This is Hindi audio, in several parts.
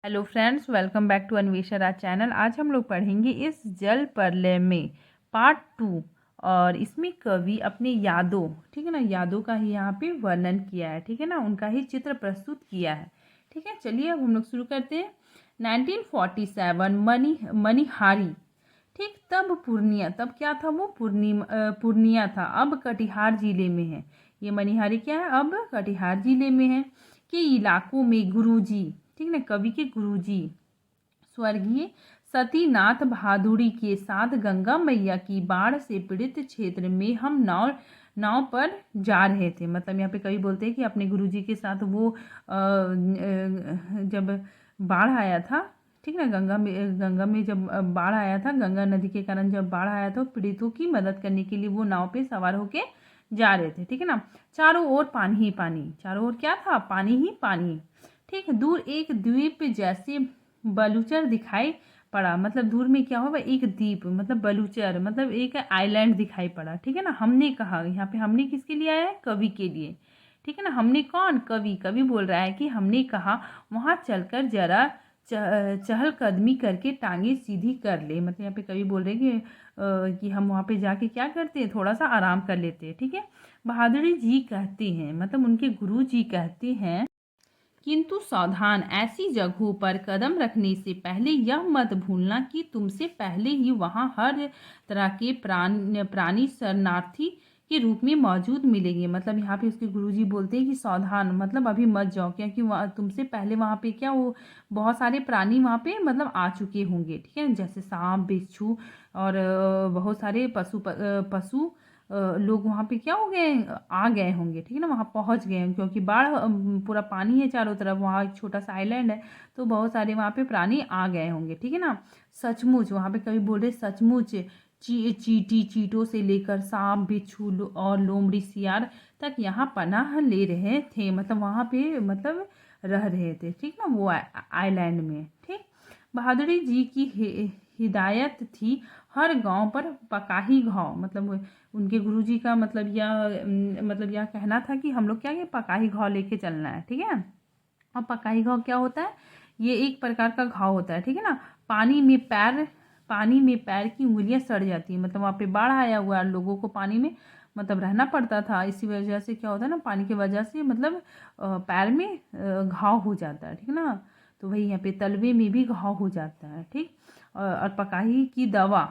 Hello friends, welcome back to Anvesha Raj channel. आज हम लोग पढ़ेंगे इस जल प्रलय में पार्ट 2। और इसमें कवि अपने यादों, ठीक है ना, यादों का ही यहाँ पे वर्णन किया है, ठीक है ना, उनका ही चित्र प्रस्तुत किया है। ठीक है, चलिए अब हम लोग शुरू करते हैं। 1947 मनिहारी। ठीक, तब पूर्णिया, तब क्या था वो, पूर्णिया था, अब कटिहार जिले में है। ये मनिहारी क्या है, अब कटिहार जिले में है। के इलाकों में गुरुजी, ठीक है, कवि के गुरुजी स्वर्गीय सतीनाथ भादुड़ी के साथ गंगा मैया की बाढ़ से पीड़ित क्षेत्र में हम नाव नाव पर जा रहे थे। मतलब यहाँ पे कवि बोलते हैं कि अपने गुरुजी के साथ वो जब बाढ़ आया था, ठीक ना, गंगा में जब बाढ़ आया था, गंगा नदी के कारण जब बाढ़ आया था, पीड़ितों की मदद करने के लिए वो नाव पे सवार होके जा रहे थे। ठीक है ना, चारों ओर पानी ही पानी, चारों ओर क्या था, पानी ही पानी। ठीक, दूर एक द्वीप जैसे बलूचर दिखाई पड़ा। मतलब दूर में क्या होगा, एक द्वीप, मतलब बलूचर, मतलब एक आइलैंड दिखाई पड़ा। ठीक है ना, हमने कहा, यहाँ पे हमने किसके लिए आया है, कवि के लिए। ठीक है ना, हमने कौन, कवि, कवि बोल रहा है कि हमने कहा वहाँ चलकर जरा चहलकदमी करके टांगे सीधी कर ले। मतलब यहाँ पे कवि बोल रहे हैं कि हम वहाँ पे जाके क्या करते हैं, थोड़ा सा आराम कर लेते हैं। ठीक है, बहादुरी जी कहते हैं, मतलब उनके गुरु जी कहते हैं, किंतु सावधान, ऐसी जगहों पर कदम रखने से पहले यह मत भूलना कि तुमसे पहले ही वहाँ हर तरह के प्राणी शरणार्थी के रूप में मौजूद मिलेंगे। मतलब यहाँ पे उसके गुरुजी बोलते हैं कि सावधान, मतलब अभी मत जाओ, क्योंकि वहाँ तुमसे पहले वहाँ पे क्या, वो बहुत सारे प्राणी वहाँ पे मतलब आ चुके होंगे। ठीक है, जैसे सांप, बिच्छू और बहुत सारे पशु लोग वहाँ पे क्या हो गए, आ गए होंगे। ठीक है ना, वहाँ पहुँच गए हैं, क्योंकि बाढ़ पूरा पानी है चारों तरफ, वहाँ एक छोटा सा आइलैंड है, तो बहुत सारे वहाँ पे प्राणी आ गए होंगे। ठीक है ना, सचमुच, वहाँ पे कभी बोल रहे सचमुच, चींटों से लेकर सांप, बिच्छू और लोमड़ी, सियार तक यहाँ पनाह ले रहे थे। मतलब वहाँ पे मतलब रह रहे थे। ठीक ना, वो आइलैंड में। ठीक, बहादुरी जी की हिदायत थी हर गांव पर पकाही घाव, मतलब उनके गुरुजी का मतलब यह कहना था कि हम लोग क्या, ये पकाही घाव लेके चलना है। ठीक है, और पकाही घाव क्या होता है, ये एक प्रकार का घाव होता है। ठीक है ना, पानी में पैर की उंगलियां सड़ जाती है। मतलब वहाँ पे बाढ़ आया हुआ है, लोगों को पानी में मतलब रहना पड़ता था, इसी वजह से क्या होता है ना, पानी की वजह से मतलब पैर में घाव हो जाता है। ठीक है ना, तो वही यहाँ पे तलवे में भी घाव हो जाता है। ठीक, और पकाही की दवा,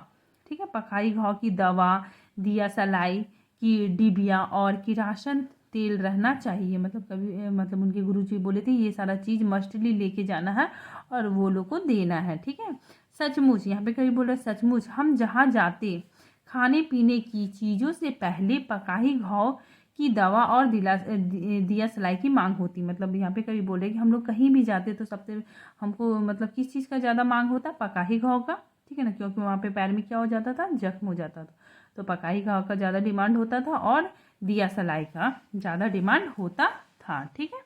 ठीक है, पकाही घाव की दवा, दिया सलाई की डिबिया और किरासन तेल रहना चाहिए। मतलब कभी मतलब उनके गुरुजी बोले थे ये सारा चीज़ मस्टली लेके जाना है और वो लोग को देना है। ठीक है, सचमुच, यहाँ पे कभी बोल रहे सचमुच, हम जहाँ जाते खाने पीने की चीज़ों से पहले पकाही घाव की दवा और दिया सलाई की मांग होती। मतलब यहाँ पे कभी बोल रहे कि हम लोग कहीं भी जाते तो सबसे हमको मतलब किस चीज़ का ज़्यादा मांग होता, पकाही घाव का। ठीक है ना, क्योंकि वहाँ पे पैर में क्या हो जाता था, जख्म हो जाता था, तो पकाही घाव का ज़्यादा डिमांड होता था और दिया सलाई का ज़्यादा डिमांड होता था। ठीक है,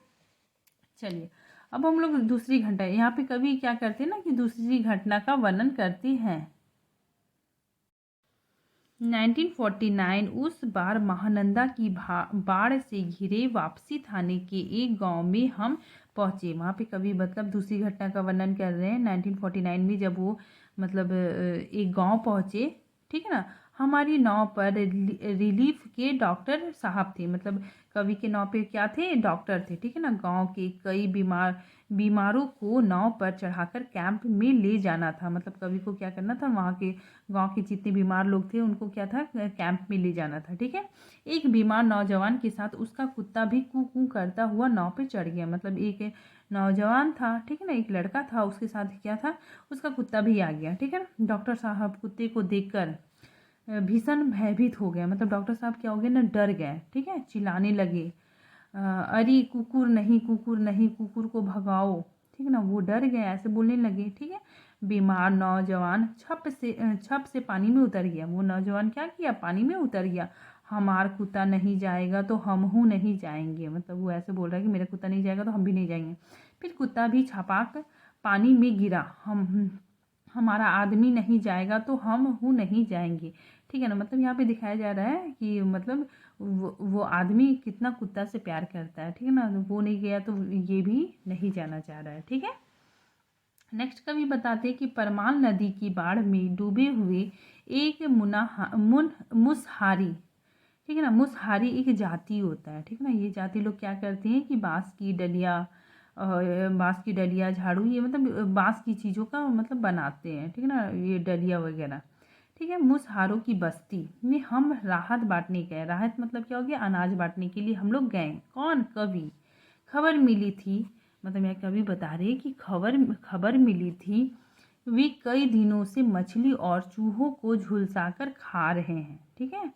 चलिए अब हम लोग दूसरी घटना, यहाँ पे कभी क्या करते हैं ना कि दूसरी घटना का वर्णन करते हैं। 1949 उस बार महानंदा की बाढ़ से घिरे वापसी थाने के एक गांव में हम पहुंचे। वहाँ पे कभी मतलब दूसरी घटना का वर्णन कर रहे हैं। 1949 में जब वो मतलब एक गांव पहुंचे, ठीक है ना, हमारी नाव पर रिलीफ के डॉक्टर साहब थे। मतलब कवि के नाव पे क्या थे, डॉक्टर थे। ठीक है ना, गांव के कई बीमारों को नाव पर चढ़ाकर कैंप में ले जाना था। मतलब कवि को क्या करना था, वहाँ के गांव के जितने बीमार लोग थे उनको क्या था, कैंप में ले जाना था। ठीक है, एक बीमार नौजवान के साथ उसका कुत्ता भी कू कू करता हुआ नाव पे चढ़ गया। मतलब एक नौजवान था, ठीक है ना, एक लड़का था, उसके साथ क्या था, उसका कुत्ता भी आ गया। ठीक है ना, डॉक्टर साहब कुत्ते को देखकर भीषण भयभीत हो गए। मतलब डॉक्टर साहब क्या हो गए ना, डर गए। ठीक है, चिल्लाने लगे, अरे कुकुर नहीं, कुकुर नहीं, कुकुर को भगाओ। ठीक है ना, वो डर गए, ऐसे बोलने लगे। ठीक है, बीमार नौजवान छप से पानी में उतर गया। वो नौजवान क्या किया, पानी में उतर गया। हमारा कुत्ता नहीं जाएगा तो हम हूँ नहीं जाएंगे। मतलब वो ऐसे बोल रहा है कि मेरा कुत्ता नहीं जाएगा तो हम भी नहीं जाएंगे। फिर कुत्ता भी छपाक पानी में गिरा। हमारा आदमी नहीं जाएगा तो हम हूँ नहीं जाएंगे। ठीक है ना, मतलब यहाँ पे दिखाया जा रहा है कि मतलब वो आदमी कितना कुत्ता से प्यार करता है। ठीक है ना, वो नहीं गया तो ये भी नहीं जाना चाह रहा है। ठीक है, नेक्स्ट कवि बताते हैं कि परमाल नदी की बाढ़ में डूबे हुए एक मुसहारी, ठीक है ना, मुसहारी एक जाति होता है, ठीक है ना। ये जाति लोग क्या करते हैं कि बांस की डलिया झाड़ू, ये मतलब बांस की चीज़ों का मतलब बनाते हैं, ठीक है ना, ये डलिया वगैरह, ठीक है। मुसहारों की बस्ती में हम राहत बांटने गए। राहत मतलब क्या हो गया, अनाज बांटने के लिए हम लोग गए। कौन, कवि। खबर मिली थी, मतलब यह कवि बता रहे हैं कि खबर मिली थी वे कई दिनों से मछली और चूहों को झुलसाकर खा रहे हैं, ठीक है।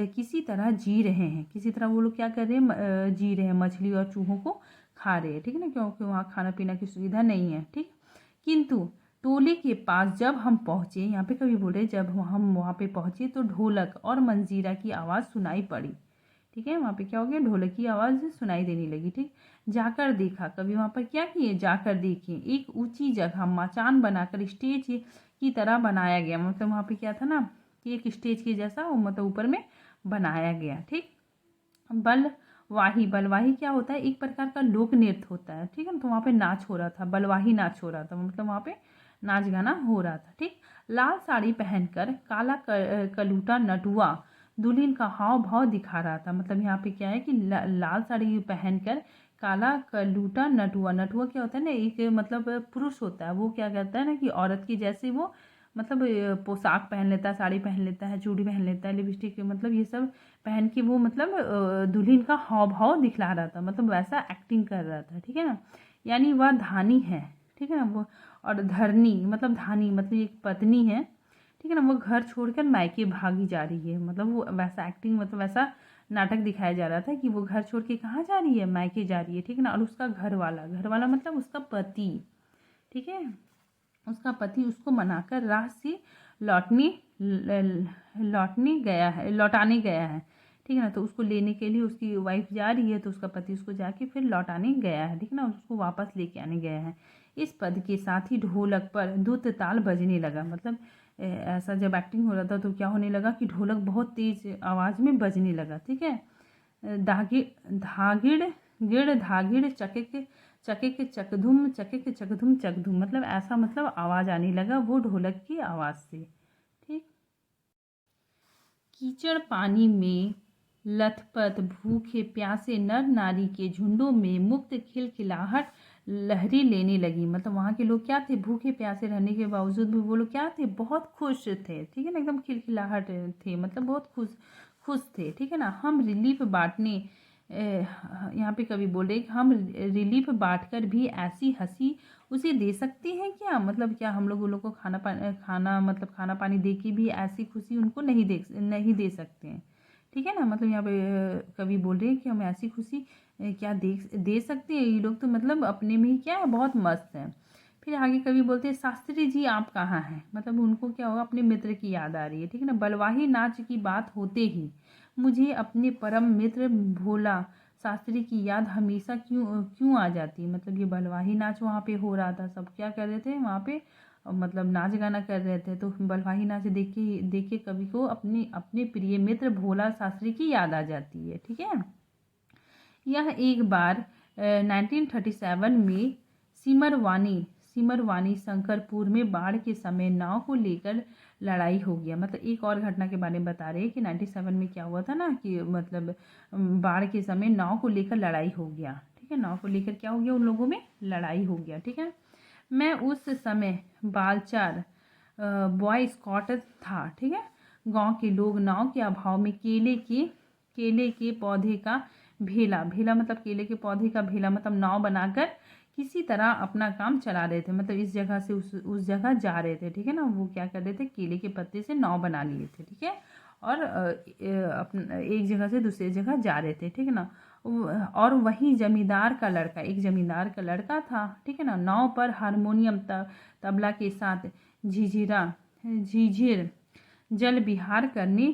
किसी तरह जी रहे हैं, किसी तरह वो लोग क्या कर रहे हैं, जी रहे हैं, मछली और चूहों को खा रहे हैं, ठीक है ना, क्योंकि वहाँ खाना पीना की सुविधा नहीं है, ठीक। किंतु टोले के पास जब हम पहुँचे, यहाँ पे कभी बोल रहे जब हम वहाँ पे पहुँचे तो ढोलक और मंजीरा की आवाज़ सुनाई पड़ी, ठीक है। वहाँ पे क्या हो गया, ढोलक की आवाज़ सुनाई देने लगी, ठीक। जाकर देखा, कभी वहाँ पर क्या किए, जाकर देखे एक ऊंची जगह मचान बनाकर स्टेज की तरह बनाया गया, मतलब वहाँ पे क्या था ना कि एक स्टेज के जैसा वो मतलब ऊपर में बनाया गया, ठीक। बलवाही क्या होता है, एक प्रकार का लोक नृत्य होता है, ठीक है ना। तो वहाँ पे नाच हो रहा था, बलवाही नाच हो रहा था, मतलब वहाँ पे नाच गाना हो रहा था, ठीक। लाल साड़ी पहनकर काला कलूटा नटुआ दुल्हन का हाव भाव दिखा रहा था, मतलब यहाँ पे क्या है कि लाल साड़ी पहनकर काला कलूटा नटुआ, नटुआ क्या होता है ना, एक मतलब पुरुष होता है, वो क्या करता है ना कि औरत की जैसे वो मतलब पोशाक पहन लेता है, साड़ी पहन लेता है, चूड़ी पहन लेता है, लिपस्टिक, मतलब ये सब पहन के वो मतलब दुल्हन का हाव भाव दिखला रहा था, मतलब वैसा एक्टिंग कर रहा था, ठीक है ना। यानी वह धानी है, ठीक है ना वो। और धानी मतलब एक पत्नी है, ठीक है ना, वो घर छोड़कर मायके भागी जा रही है, मतलब वो वैसा एक्टिंग, मतलब वैसा नाटक दिखाया जा रहा था कि वो घर छोड़ के कहाँ जा रही है, मायके जा रही है, ठीक है ना। और उसका घर वाला मतलब उसका पति, ठीक है, उसका पति उसको मनाकर राह से लौटने लौटाने गया है, ठीक है ना। तो उसको लेने के लिए उसकी वाइफ जा रही है, तो उसका पति उसको जाके फिर लौटाने गया है, ठीक है ना, उसको वापस लेके आने गया है। इस पद के साथ ही ढोलक पर धुत ताल बजने लगा, मतलब ऐसा जब एक्टिंग हो रहा था तो क्या होने लगा कि ढोलक बहुत तेज आवाज़ में बजने लगा, ठीक है। धागिड़ धागिड़ गिड़ धागिड़ चकिक चकिक चकधुम चकधुम, मतलब ऐसा मतलब आवाज़ आने लगा वो ढोलक की आवाज़ से, ठीक। कीचड़ पानी में लथपथ भूखे प्यासे नर नारी के झुंडों में मुक्त खिलखिलाहट लहरी लेने लगी, मतलब वहाँ के लोग क्या थे, भूखे प्यासे रहने के बावजूद भी वो लोग क्या थे, बहुत खुश थे, ठीक है ना, एकदम खिलखिलाहट थे, मतलब बहुत खुश खुश थे, ठीक है ना। हम रिलीफ बांटने यहाँ पे कवि बोल रहे कि हम रिलीफ बांटकर भी ऐसी हंसी उसे दे सकते हैं क्या, मतलब क्या हम लोग उन लोग को खाना पानी दे के भी ऐसी खुशी उनको नहीं दे सकते हैं, ठीक है ना। मतलब यहाँ पे कवि बोल रहे हैं कि हम ऐसी खुशी क्या दे सकते हैं, ये लोग तो मतलब अपने में ही क्या है, बहुत मस्त हैं। फिर आगे कवि बोलते हैं शास्त्री जी आप कहाँ हैं, मतलब उनको क्या होगा, अपने मित्र की याद आ रही है, ठीक है ना। बलवाही नाच की बात होते ही मुझे अपने परम मित्र भोला शास्त्री की याद हमेशा क्यों क्यों आ जाती है, मतलब ये बलवाही नाच वहाँ पे हो रहा था, सब क्या कर रहे थे वहाँ पे, मतलब नाच गाना कर रहे थे, तो बलवाही नाच देख के कवि को अपने अपने प्रिय मित्र भोला शास्त्री की याद आ जाती है, ठीक है। यह एक बार 1937 में सिमरवानी शंकरपुर में बाढ़ के समय नाव को लेकर लड़ाई हो गया, मतलब एक और घटना के बारे में बता रहे हैं कि 97 में क्या हुआ था ना कि मतलब बाढ़ के समय नाव को लेकर लड़ाई हो गया, ठीक है, नाव को लेकर क्या हो गया, उन लोगों में लड़ाई हो गया, ठीक है। मैं उस समय बालचार बॉय स्कॉट था, ठीक है। गांव के लोग नाव के अभाव में केले के पौधे का भेला भेला मतलब केले के पौधे का भेला मतलब नाव बनाकर किसी तरह अपना काम चला रहे थे, मतलब इस जगह से उस जगह जा रहे थे, ठीक है ना। वो क्या कर रहे थे, केले के पत्ते से नाव बना लिए थे, ठीक है, और अपना एक जगह से दूसरी जगह जा रहे थे, ठीक है ना। और वहीं एक जमींदार का लड़का था, ठीक है ना, नाव पर हारमोनियम तबला के साथ झीझिर जल विहार करने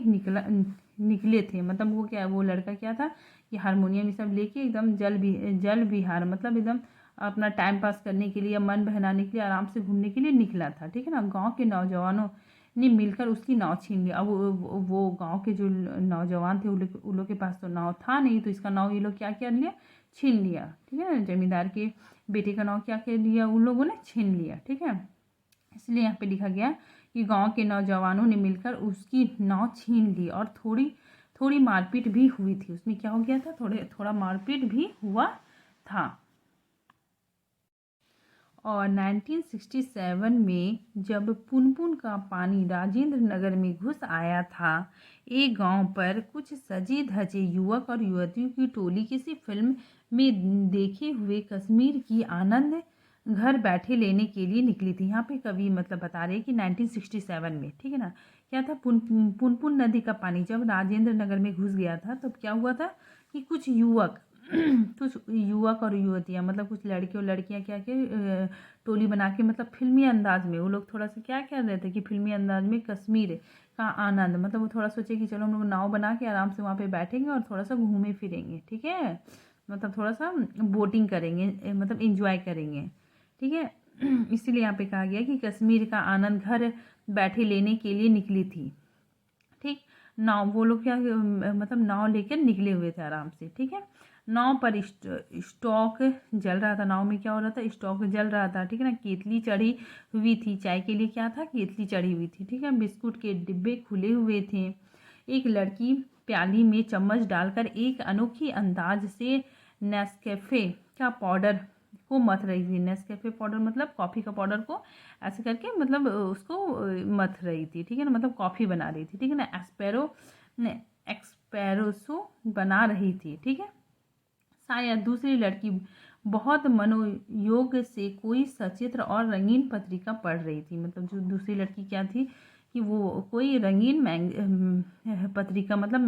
निकले थे, मतलब वो लड़का क्या था कि हारमोनियम ये सब लेके एकदम जल विहार मतलब एकदम अपना टाइम पास करने के लिए, मन बहलाने के लिए, आराम से घूमने के लिए निकला था, ठीक है ना। गांव के नौजवानों ने मिलकर उसकी नाव छीन लिया। अब वो गांव के जो नौजवान थे उन लोग के पास तो नाव था नहीं, तो इसका नाव ये लोग क्या कर लिया, छीन लिया, ठीक है ना। जमींदार के बेटे का नाव क्या कर लिया उन लोगों ने, छीन लिया। ठीक है, इसलिए यहाँ पे लिखा गया कि गांव के नौजवानों ने मिलकर उसकी नाव छीन ली और थोड़ी थोड़ी मारपीट भी हुई थी। उसमें क्या हो गया था, थोड़ा मारपीट भी हुआ था। और 1967 में जब पुनपुन का पानी राजेंद्र नगर में घुस आया था, एक गांव पर कुछ सजे धजे युवक और युवतियों की टोली किसी फिल्म में देखे हुए कश्मीर की आनंद घर बैठे लेने के लिए निकली थी। यहाँ पे कवि मतलब बता रहे हैं कि 1967 में, ठीक है ना, क्या था, पुनपुन नदी का पानी जब राजेंद्र नगर में घुस गया था तब क्या हुआ था कि कुछ युवक कुछ युवक और युवतियाँ मतलब कुछ लड़के और लड़कियाँ क्या क्या टोली बना के मतलब फिल्मी अंदाज में वो लोग थोड़ा सा क्या कर रहे थे कि फिल्मी अंदाज में कश्मीर का आनंद, मतलब वो थोड़ा सोचे कि चलो हम लोग नाव बना के आराम से वहाँ पे बैठेंगे और थोड़ा सा घूमे फिरेंगे। ठीक है, मतलब थोड़ा सा बोटिंग करेंगे, मतलब इंजॉय करेंगे। ठीक है, इसीलिए यहाँ पे कहा गया कि कश्मीर का आनंद घर बैठे लेने के लिए निकली थी। ठीक, नाव वो लोग क्या मतलब नाव लेकर निकले हुए थे आराम से। ठीक है, नाव पर स्टॉक जल रहा था। नाव में क्या हो रहा था, स्टॉक जल रहा था। ठीक है ना, केतली चढ़ी हुई थी। चाय के लिए क्या था, केतली चढ़ी हुई थी। ठीक है, बिस्कुट के डिब्बे खुले हुए थे। एक लड़की प्याली में चम्मच डालकर एक अनोखी अंदाज से नेस्कैफे का पाउडर को मथ रही थी। नेस्कैफे पाउडर मतलब कॉफ़ी का पाउडर को ऐसे करके मतलब उसको मथ रही थी। ठीक है ना, मतलब कॉफ़ी बना रही थी। ठीक है ना, एक्सप्रेसो बना रही थी। ठीक है, शायद दूसरी लड़की बहुत मनोयोग से कोई सचित्र और रंगीन पत्रिका पढ़ रही थी। मतलब जो दूसरी लड़की क्या थी कि वो कोई रंगीन पत्रिका मतलब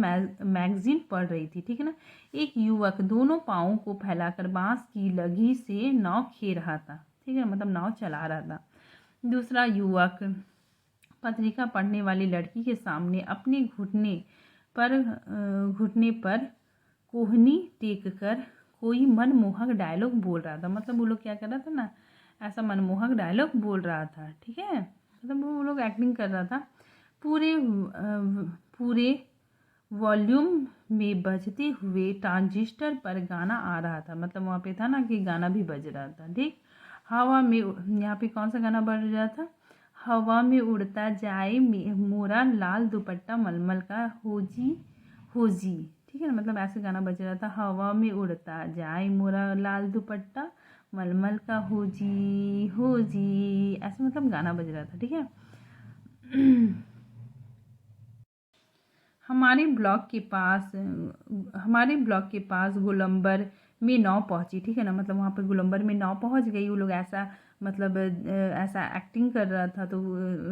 मैगजीन पढ़ रही थी। ठीक है ना, एक युवक दोनों पाँवों को फैलाकर बांस की लगी से नाव खे रहा था। ठीक है, मतलब नाव चला रहा था। दूसरा युवक पत्रिका पढ़ने वाली लड़की के सामने अपने घुटने पर कोहनी टेक कर कोई मनमोहक डायलॉग बोल रहा था। मतलब वो लोग क्या कर रहा था ना, ऐसा मनमोहक डायलॉग बोल रहा था। ठीक है, मतलब वो लोग एक्टिंग कर रहा था। पूरे वॉल्यूम में बजते हुए ट्रांजिस्टर पर गाना आ रहा था। मतलब वहाँ पे था ना कि गाना भी बज रहा था। ठीक, हवा में, यहाँ पे कौन सा गाना बज रहा था, हवा में उड़ता जाए मोरा लाल दुपट्टा मलमल का होजी होजी। ठीक है ना, मतलब ऐसे गाना बज रहा था, हवा में उड़ता जाए मोरा लाल दुपट्टा मलमल का होजी होजी, ऐसे मतलब गाना बज रहा था। ठीक है, हमारे ब्लॉक के पास गोलंबर में नाव पहुंची। ठीक है ना, मतलब वहाँ पर गोलंबर में नाव पहुंच गई। वो लोग ऐसा मतलब ऐसा एक्टिंग कर रहा था। तो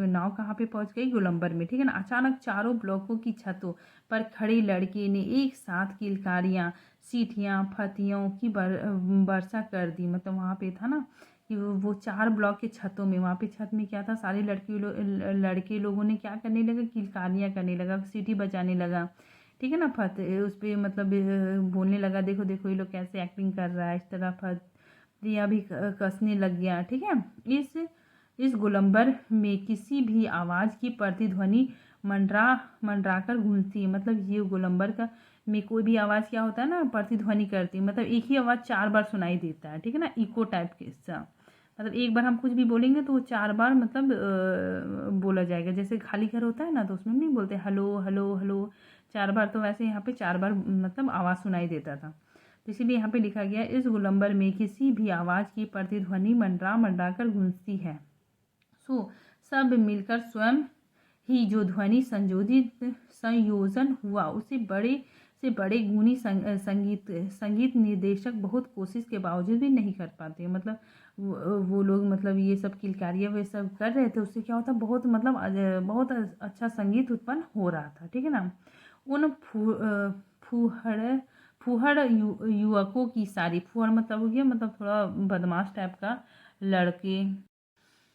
नाव कहाँ पे पहुंच गई, गोलंबर में। ठीक है ना, अचानक चारों ब्लॉकों की छतों पर खड़े लड़के ने एक साथ किलकारियाँ, सीटियाँ, फतियों की वर्षा कर दी। मतलब वहाँ पे था ना कि वो 4 ब्लॉक के छतों में, वहाँ पे छत में क्या था, सारे लड़के लोगों ने क्या करने लगा, किलकारियाँ करने लगा, सीटी बजाने लगा। ठीक है ना, उस पर मतलब बोलने लगा, देखो देखो ये लोग कैसे एक्टिंग कर रहा है, इस तरह फतियाँ भी कसने लग गया। ठीक है, इस गोलंबर में किसी भी आवाज़ की प्रतिध्वनि मंडरा कर गूंजती है। मतलब ये गोलंबर का में कोई भी आवाज़ क्या होता है ना, प्रतिध्वनि करती है। मतलब एक ही आवाज़ 4 बार सुनाई देता है। ठीक है ना, इको टाइप के सा, मतलब एक बार हम कुछ भी बोलेंगे तो वो 4 बार मतलब बोला जाएगा। जैसे खाली घर होता है ना तो उसमें नहीं बोलते हेलो हेलो हेलो 4 बार, तो वैसे यहाँ पे 4 बार मतलब आवाज़ सुनाई देता था। तो इसीलिए यहाँ पे लिखा गया, इस गोलंबर में किसी भी आवाज़ की प्रतिध्वनि मंडरा कर गूंजती है। सो सब मिलकर स्वयं ही जो ध्वनि संयोजन हुआ उसे बड़े गुणी संगीत निर्देशक बहुत कोशिश के बावजूद भी नहीं कर पाते। मतलब वो लोग मतलब ये सब किलकारियाँ वे सब कर रहे थे, उससे क्या होता बहुत मतलब बहुत अच्छा संगीत उत्पन्न हो रहा था। ठीक है ना, उन फूहड़ युवकों की सारी, फूहड़ मतलब हो गया मतलब थोड़ा बदमाश टाइप का लड़के,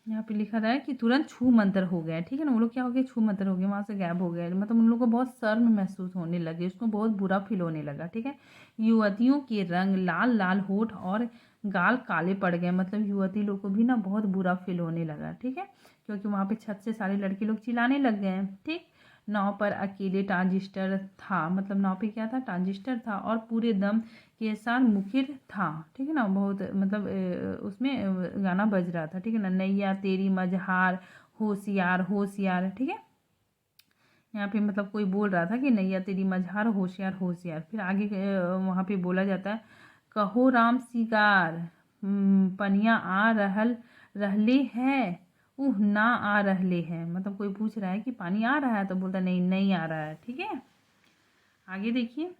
यहाँ पे लिखा रहा है कि तुरंत छू मंतर हो गया। ठीक है ना, वो लोग क्या हो गया, छू मंतर हो गया, वहाँ से गायब हो गए। मतलब उन लोगों को बहुत शर्म महसूस होने लगे, उसको बहुत बुरा फील होने लगा। ठीक है, युवतियों के रंग लाल लाल होठ और गाल काले पड़ गए। मतलब युवती लोग को भी ना बहुत बुरा फील होने लगा। ठीक है, क्योंकि वहाँ पे छत से सारे लड़के लोग चिल्लाने लग गए हैं। ठीक, नाव पर अकेले ट्रांजिस्टर था, मतलब नाव पे क्या था, ट्रांजिस्टर था, और पूरे दम के साथ मुखिर था, ठीक है ना, बहुत मतलब उसमें गाना बज रहा था, ठीक है ना, नैया तेरी मझहार होशियार होशियार, ठीक है। यहाँ पे मतलब कोई बोल रहा था कि नैया तेरी मझहार होशियार होशियार। फिर आगे वहाँ पे बोला जाता है, कहो राम सिगार पनिया आ रहले है, उह ना आ रहले है। मतलब कोई पूछ रहा है कि पानी आ रहा है, तो बोलता नहीं, नहीं आ रहा है, ठीक है। आगे देखिए,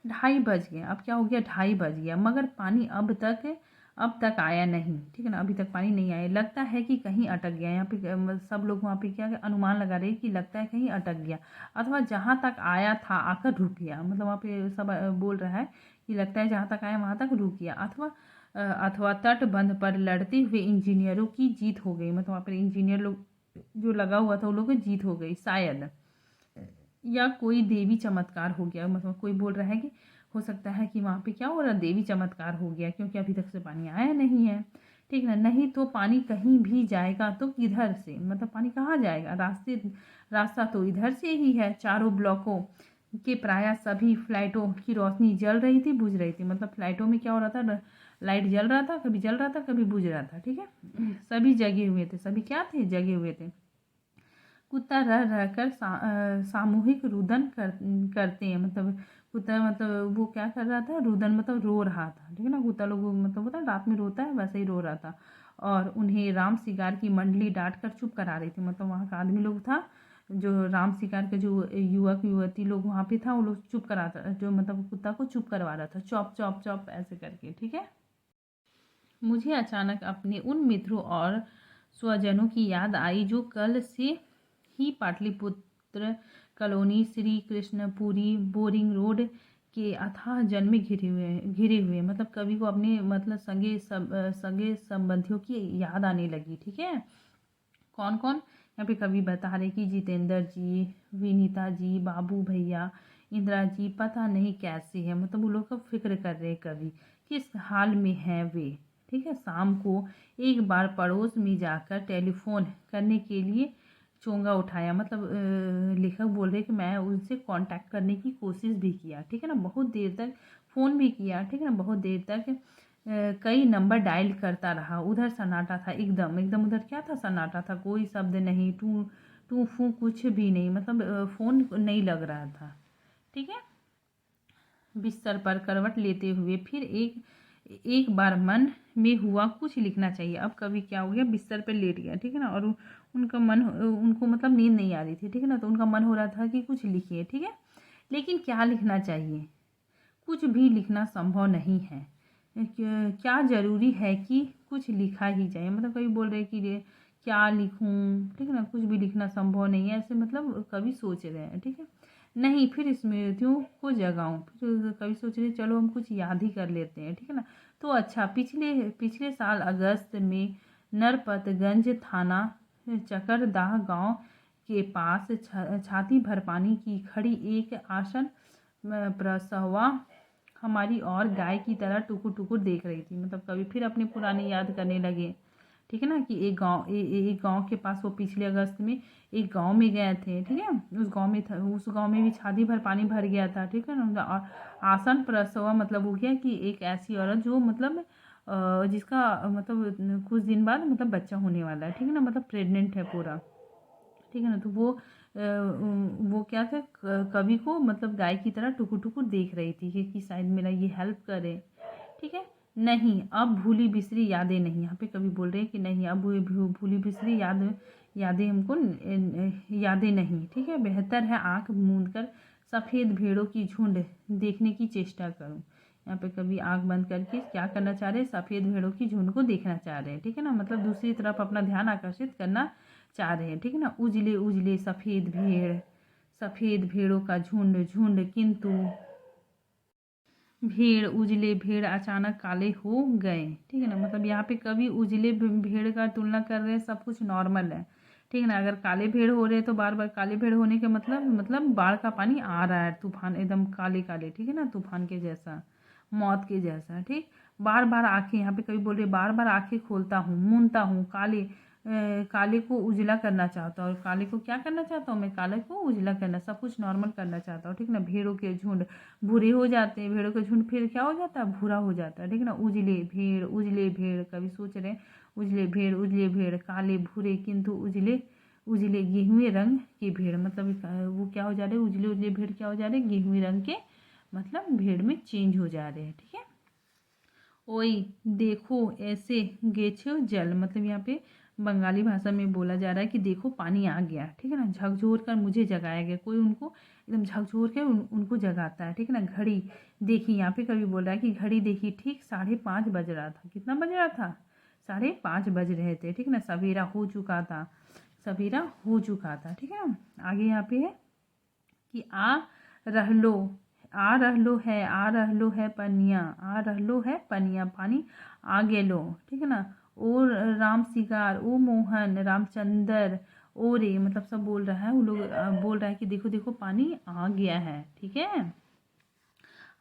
2:30 बज गए। अब क्या हो गया, 2:30 बज गया, मगर पानी अब तक आया नहीं, ठीक है ना, अभी तक पानी नहीं आया। लगता है कि कहीं अटक गया। यहाँ पे सब लोग वहाँ पे क्या अनुमान लगा रहे हैं कि लगता है कहीं अटक गया, अथवा जहाँ तक आया था आकर रुक गया। मतलब वहाँ पे सब बोल रहा है कि लगता है जहाँ तक आया वहाँ तक रुक गया, अथवा तटबंध पर लड़ते हुए इंजीनियरों की जीत हो गई। मतलब वहाँ पर इंजीनियर लोग जो लगा हुआ था, उन लोगों की जीत हो गई शायद, या कोई देवी चमत्कार हो गया। मतलब कोई बोल रहा है कि हो सकता है कि वहाँ पे क्या हो रहा, देवी चमत्कार हो गया, क्योंकि अभी तक से पानी आया नहीं है, ठीक है ना। नहीं तो पानी कहीं भी जाएगा तो किधर से, मतलब पानी कहाँ जाएगा, रास्ता तो इधर से ही है। चारों ब्लॉकों के प्राय सभी फ्लाइटों की रोशनी जल रही थी, बुझ रही थी। मतलब फ्लाइटों में क्या हो रहा था, लाइट जल रहा था, कभी जल रहा था, कभी बुझ रहा था, ठीक है। सभी जगे हुए थे, सभी क्या थे, जगे हुए थे। कुत्ता रह रहकर सामूहिक रुदन करते हैं। मतलब कुत्ता, मतलब वो क्या कर रहा था, रुदन मतलब रो रहा था, ठीक है ना। कुत्ता लोग मतलब होता है रात में रोता है, वैसे ही रो रहा था। और उन्हें राम शिकार की मंडली डांट कर चुप करा रही थी। मतलब वहाँ का आदमी लोग था, जो राम शिकार के जो युवक युवती लोग वहाँ पे था, वो लोग चुप कराता, जो मतलब कुत्ता को चुप करवा रहा था, चौप चौप चौप ऐसे करके, ठीक है। मुझे अचानक अपने उन मित्रों और स्वजनों की याद आई जो कल से ही Pataliputra colony, Shri Krishnapuri, Boring Road के अथाह जल में घिरे हुए। मतलब कवि को अपने मतलब सगे संबंधियों की याद आने लगी, ठीक है। कौन कौन, यहाँ पे कवि बता रहे कि जितेंद्र जी, विनीता जी, बाबू भैया, इंदिरा जी, पता नहीं कैसे है। मतलब वो लोग का फिक्र कर रहे हैं कवि, किस हाल में है वे, ठीक है। शाम को एक बार पड़ोस में जाकर टेलीफोन करने के लिए चोंगा उठाया। मतलब लेखक बोल रहे कि मैं उनसे कांटेक्ट करने की कोशिश भी किया, ठीक है ना, बहुत देर तक फ़ोन भी किया, ठीक है ना, बहुत देर तक कई नंबर डायल करता रहा। उधर सन्नाटा था, एकदम एकदम उधर क्या था, सन्नाटा था, कोई शब्द नहीं, टू टू फू कुछ भी नहीं। मतलब फ़ोन नहीं लग रहा था, ठीक है। बिस्तर पर करवट लेते हुए फिर एक बार मन में हुआ कुछ लिखना चाहिए। अब कभी क्या हो गया, बिस्तर पर लेट गया, ठीक है ना, और उनको मतलब नींद नहीं आ रही थी, ठीक है ना, तो उनका मन हो रहा था कि कुछ लिखिए, ठीक है। लेकिन क्या लिखना चाहिए, कुछ भी लिखना संभव नहीं है। क्या ज़रूरी है कि कुछ लिखा ही जाए। मतलब कभी बोल रहे कि क्या लिखूं, ठीक है ना, कुछ भी लिखना संभव नहीं है, ऐसे मतलब कभी सोच रहे हैं, ठीक है। नहीं, फिर स्मृतियों को जगाऊं, फिर कभी सोच रहे चलो हम कुछ याद ही कर लेते हैं, ठीक है ना। तो अच्छा, पिछले साल अगस्त में नरपतगंज थाना चकरदाह गांव के पास छाती भर पानी की खड़ी एक आसन प्रसवा हमारी और गाय की तरह टुकुर टुकुर देख रही थी। मतलब कभी फिर अपने पुराने याद करने लगे, ठीक है ना, कि एक गांव के पास वो पिछले अगस्त में एक गांव में गए थे, ठीक है। उस गांव में भी छाती भर पानी भर गया था, ठीक है ना। और आसन प्रसवा मतलब हो गया कि एक ऐसी औरत जो मतलब जिसका मतलब कुछ दिन बाद मतलब बच्चा होने वाला है, ठीक है ना, मतलब प्रेग्नेंट है पूरा, ठीक है ना। तो वो क्या था, कवि को मतलब गाय की तरह टुकुर टुकुर देख रही थी कि शायद मेरा ये हेल्प करे, ठीक है। नहीं, अब भूली बिसरी यादें नहीं। यहाँ पे कवि बोल रहे हैं कि नहीं, अब भूली बिसरी यादें हमको यादें नहीं, ठीक है। बेहतर है आंख मूंद कर सफ़ेद भेड़ों की झुंड देखने की चेष्टा करूं। यहाँ पे कभी आंख बंद करके क्या करना चाह रहे हैं, सफ़ेद भेड़ों की झुंड को देखना चाह रहे हैं, ठीक है ना। मतलब दूसरी तरफ अपना ध्यान आकर्षित करना चाह रहे हैं, ठीक है ना। उजले उजले सफ़ेद भेड़ों का झुंड झुंड, किंतु उजले भेड़ अचानक काले हो गए, ठीक है ना। मतलब यहाँ पे कभी उजले भेड़ का तुलना कर रहे हैं, सब कुछ नॉर्मल है, ठीक है ना। अगर काले भेड़ हो रहे हैं तो बार बार काले भेड़ होने के मतलब बाढ़ का पानी आ रहा है, तूफान एकदम काले काले, ठीक है ना, तूफान के जैसा, मौत के जैसा, ठीक। बार बार आंखें, यहाँ पे कभी बोल रहे बार बार आंखें खोलता हूँ, मूंदता हूँ, काले काले को उजला करना चाहता हूँ। और काले को क्या करना चाहता हूँ मैं? काले को उजला करना, सब कुछ नॉर्मल करना चाहता हूँ, ठीक ना। भेड़ों के झुंड भूरे हो जाते हैं, भेड़ों के झुंड फिर क्या हो जाता है? भूरा हो जाता है, ठीक ना। उजले भेड़, कभी सोच रहे हैं उजले भेड़ काले भूरे किंतु उजले उजले गेहुए रंग के भेड़, मतलब वो क्या हो जा रहे हैं? उजले उजले भेड़ क्या हो जा रहे हैं? गेहुए रंग के, मतलब भेड़ में चेंज हो जा रहे हैं, ठीक है। ओई देखो ऐसे गेछो जल, मतलब यहाँ पे बंगाली भाषा में बोला जा रहा है कि देखो पानी आ गया, ठीक है ना। झकझोर कर मुझे जगाया गया, कोई उनको एकदम झकझोर कर उनको जगाता है, ठीक है ना। घड़ी देखी, यहाँ पे कभी बोल रहा है कि घड़ी देखी, ठीक 5:30 बज रहा था। कितना बज रहा था? 5:30 बज रहे थे, ठीक है ना। सवेरा हो चुका था, सवेरा हो चुका था, ठीक है ना। आगे यहाँ पे है कि रहलो आ रहलो है पनिया, आ रहलो है पनिया, पानी आ गेलो, ठीक है ना। ओ राम सिगार, ओ मोहन, रामचंदर, ओ रे, मतलब सब बोल रहा है, वो लोग बोल रहा है कि देखो देखो पानी आ गया है, ठीक है।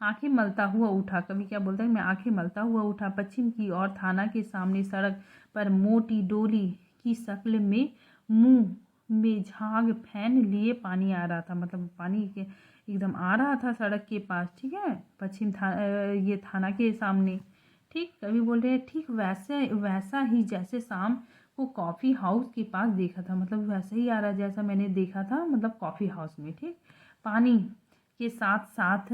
आंखें मलता हुआ उठा, कभी क्या बोलता है? मैं आंखें मलता हुआ उठा पश्चिम की ओर, थाना के सामने सड़क पर मोटी डोली की शक्ल में मुंह में झाग फैन लिए पानी आ रहा था, मतलब पानी के एकदम आ रहा था सड़क के पास, ठीक है। ये थाना के सामने, ठीक। कभी बोल रहे हैं ठीक वैसे वैसा ही जैसे शाम को कॉफ़ी हाउस के पास देखा था, मतलब वैसे ही आ रहा जैसा मैंने देखा था, मतलब कॉफ़ी हाउस में, ठीक। पानी के साथ साथ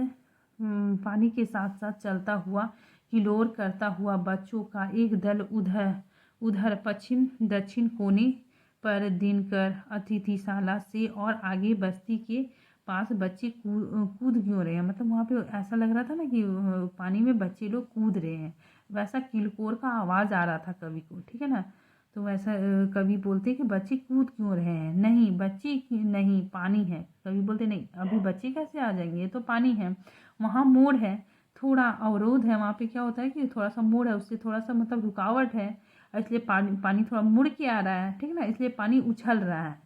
पानी के साथ साथ चलता हुआ, हिलोर करता हुआ बच्चों का एक दल उधर उधर पश्चिम दक्षिण कोने पर दिनकर अतिथिशाला से और आगे बस्ती के पास बच्चे कूद क्यों रहे हैं, मतलब वहाँ पे ऐसा लग रहा था ना कि पानी में बच्चे लोग कूद रहे हैं, वैसा किलकोर का आवाज़ आ रहा था कवि को, ठीक है ना। तो वैसा कवि बोलते कि बच्चे कूद क्यों रहे हैं? नहीं बच्चे नहीं, पानी है। कवि बोलते नहीं, अभी बच्चे कैसे आ जाएंगे, ये तो पानी है। वहाँ मोड़ है, थोड़ा अवरोध है, वहाँ पे क्या होता है कि थोड़ा सा मोड़ है, उससे थोड़ा सा मतलब रुकावट है, इसलिए पानी पानी थोड़ा मुड़ के आ रहा है, ठीक है ना। इसलिए पानी उछल रहा है,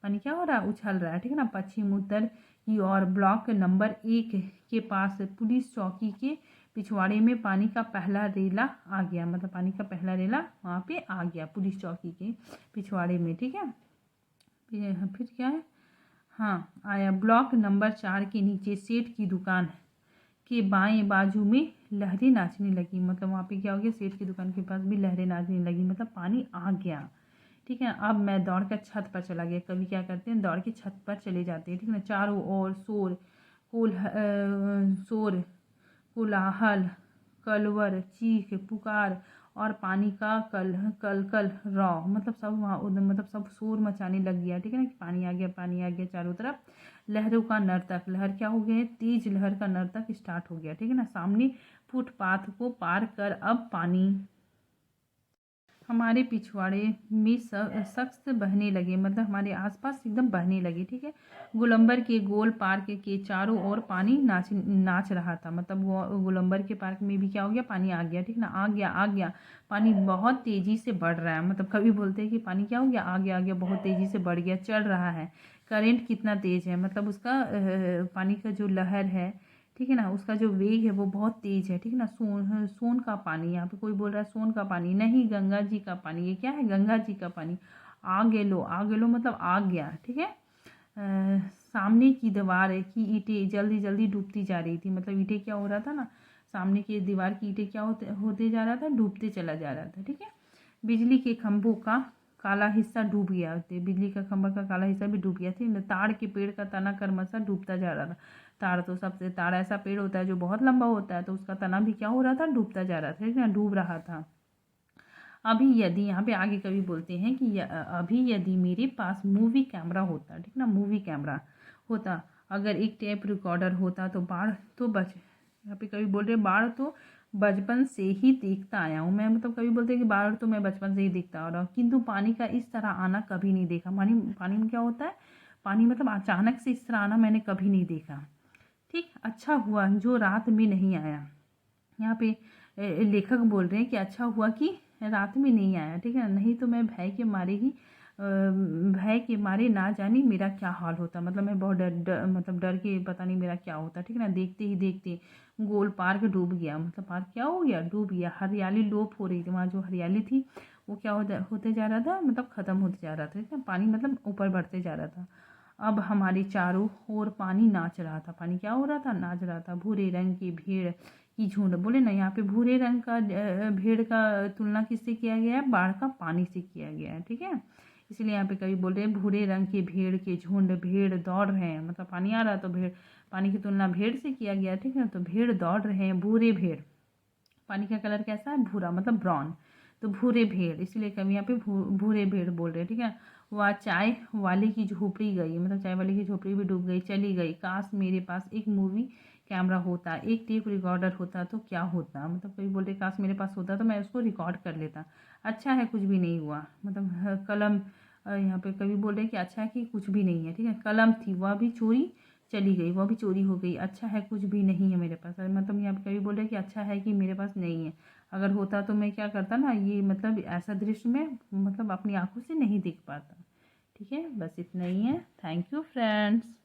पानी क्या हो रहा है? उछल रहा है, ठीक है ना। पश्चिम उत्तर की ओर ब्लॉक नंबर 1 के पास पुलिस चौकी के पिछवाड़े में पानी का पहला रेला आ गया, मतलब पानी का पहला रेला वहाँ पे आ गया पुलिस चौकी के पिछवाड़े में, ठीक है। फिर क्या है? हाँ आया। ब्लॉक नंबर 4 के नीचे सेठ की दुकान के बाएं बाजू में लहरें नाचने लगी, मतलब वहाँ पे क्या हो गया? सेठ की दुकान के पास भी लहरें नाचने लगी, मतलब पानी आ गया, ठीक है। अब मैं दौड़ कर छत पर चला गया, कभी क्या करते हैं? दौड़ के छत पर चले जाते हैं, ठीक है ना। चारों ओर शोर कोलाहल, कलवर, चीख पुकार और पानी का कल कल रौ, मतलब सब वहाँ मतलब सब शोर मचाने लग गया, ठीक है ना। कि पानी आ गया, पानी आ गया चारों तरफ। लहरों का नर्तक, लहर क्या हो गए? तेज लहर का नर्तक स्टार्ट हो गया, ठीक है ना। सामने फुटपाथ को पार कर अब पानी हमारे पिछवाड़े में सख्त बहने लगे, मतलब हमारे आसपास एकदम बहने लगे, ठीक है। गोलंबर के गोल पार्क के चारों ओर पानी नाच रहा था, मतलब वो गोलंबर के पार्क में भी क्या हो गया? पानी आ गया, ठीक ना। आ गया पानी बहुत तेज़ी से बढ़ रहा है, मतलब कभी बोलते हैं कि पानी क्या हो गया? आ गया बहुत तेज़ी से बढ़ गया, चढ़ रहा है। करेंट कितना तेज़ है, मतलब उसका पानी का जो लहर है, ठीक है ना, उसका जो वेग है वो बहुत तेज है, ठीक है ना। सोन का पानी, यहाँ पे कोई बोल रहा है सोन का पानी नहीं, गंगा जी का पानी। ये क्या है? गंगा जी का पानी। आ गेलो मतलब आ गया, ठीक है। सामने की दीवार की ईंटें जल्दी जल्दी डूबती जा रही थी, मतलब ईंटें क्या हो रहा था ना, सामने की दीवार की ईंटें क्या होते जा रहा था? डूबते चला जा रहा था, ठीक है। बिजली के खंभों का काला हिस्सा डूब गया, बिजली का खंभा का काला हिस्सा भी डूब गया था। ताड़ के पेड़ का तना कर्मशः डूबता जा रहा था। ताड़ ऐसा पेड़ होता है जो बहुत लंबा होता है, तो उसका तना भी क्या हो रहा था? डूबता जा रहा था, ठीक है ना, डूब रहा था। अभी यदि, यहाँ पे आगे कवि बोलते हैं कि अभी यदि मेरे पास मूवी कैमरा होता, ठीक ना, मूवी कैमरा होता, अगर एक टेप रिकॉर्डर होता तो बाढ़ तो बच, यहाँ पे कवि बोल रहे हैं बाढ़ तो बचपन से ही देखता आया हूँ मैं, मतलब कवि बोलते हैं कि बाढ़ तो मैं बचपन से ही देखता आ रहा हूँ, किंतु पानी का इस तरह आना कभी नहीं देखा। पानी में क्या होता है? पानी मतलब अचानक से इस तरह आना मैंने कभी नहीं देखा, ठीक। अच्छा हुआ जो रात में नहीं आया, यहाँ पे लेखक बोल रहे हैं कि अच्छा हुआ कि रात में नहीं आया, ठीक है, नहीं तो मैं भय के मारे ही भय के मारे ना जाने मेरा क्या हाल होता, मतलब मैं बहुत मतलब डर के पता नहीं मेरा क्या होता, ठीक है ना। देखते ही देखते गोल पार्क डूब गया, मतलब पार्क क्या हो गया, डूब गया। हरियाली लोप हो रही थी, वहाँ जो हरियाली थी वो क्या होते जा रहा था, मतलब ख़त्म होते जा रहा था, ठीक है। पानी मतलब ऊपर बढ़ते जा रहा था। अब हमारी चारों ओर पानी नाच रहा था। पानी क्या हो रहा था, नाच रहा था। भूरे रंग की भेड़ की झुंड, बोले ना यहाँ पे भूरे रंग का भेड़ का तुलना किससे किया गया है, बाढ़ का पानी से किया गया है, ठीक है। इसलिए यहाँ पे कवि बोल रहे हैं भूरे रंग के भेड़ के झुंड, भेड़ दौड़ रहे हैं, मतलब पानी आ रहा तो भेड़, पानी की तुलना भेड़ से किया गया, ठीक है। तो भेड़ दौड़ रहे हैं, भूरे भेड़, पानी का कलर कैसा है, भूरा, मतलब ब्राउन, तो भूरे भेड़, इसलिए कवि यहाँ पे भूरे भेड़ बोल रहे हैं, ठीक है। वह चाय वाले की झोपड़ी गई, मतलब चाय वाले की झोपड़ी भी डूब गई, चली गई। काश मेरे पास एक मूवी कैमरा होता, एक टेप रिकॉर्डर होता तो क्या होता, मतलब कभी बोलते काश मेरे पास होता तो मैं उसको रिकॉर्ड कर लेता। अच्छा है कुछ भी नहीं हुआ, मतलब कलम, यहाँ पे कभी बोल रहे हैं कि अच्छा है कि कुछ भी नहीं है, ठीक है। कलम थी वह भी चोरी चली गई, वह भी चोरी हो गई। अच्छा है कुछ भी नहीं है मेरे पास, मतलब यहाँ पे कभी बोल रहे हैं कि अच्छा है कि मेरे पास नहीं है, अगर होता तो मैं क्या करता ना, ये मतलब ऐसा दृश्य में मतलब अपनी आंखों से नहीं देख पाता, ठीक है। बस इतना ही है। Thank you friends.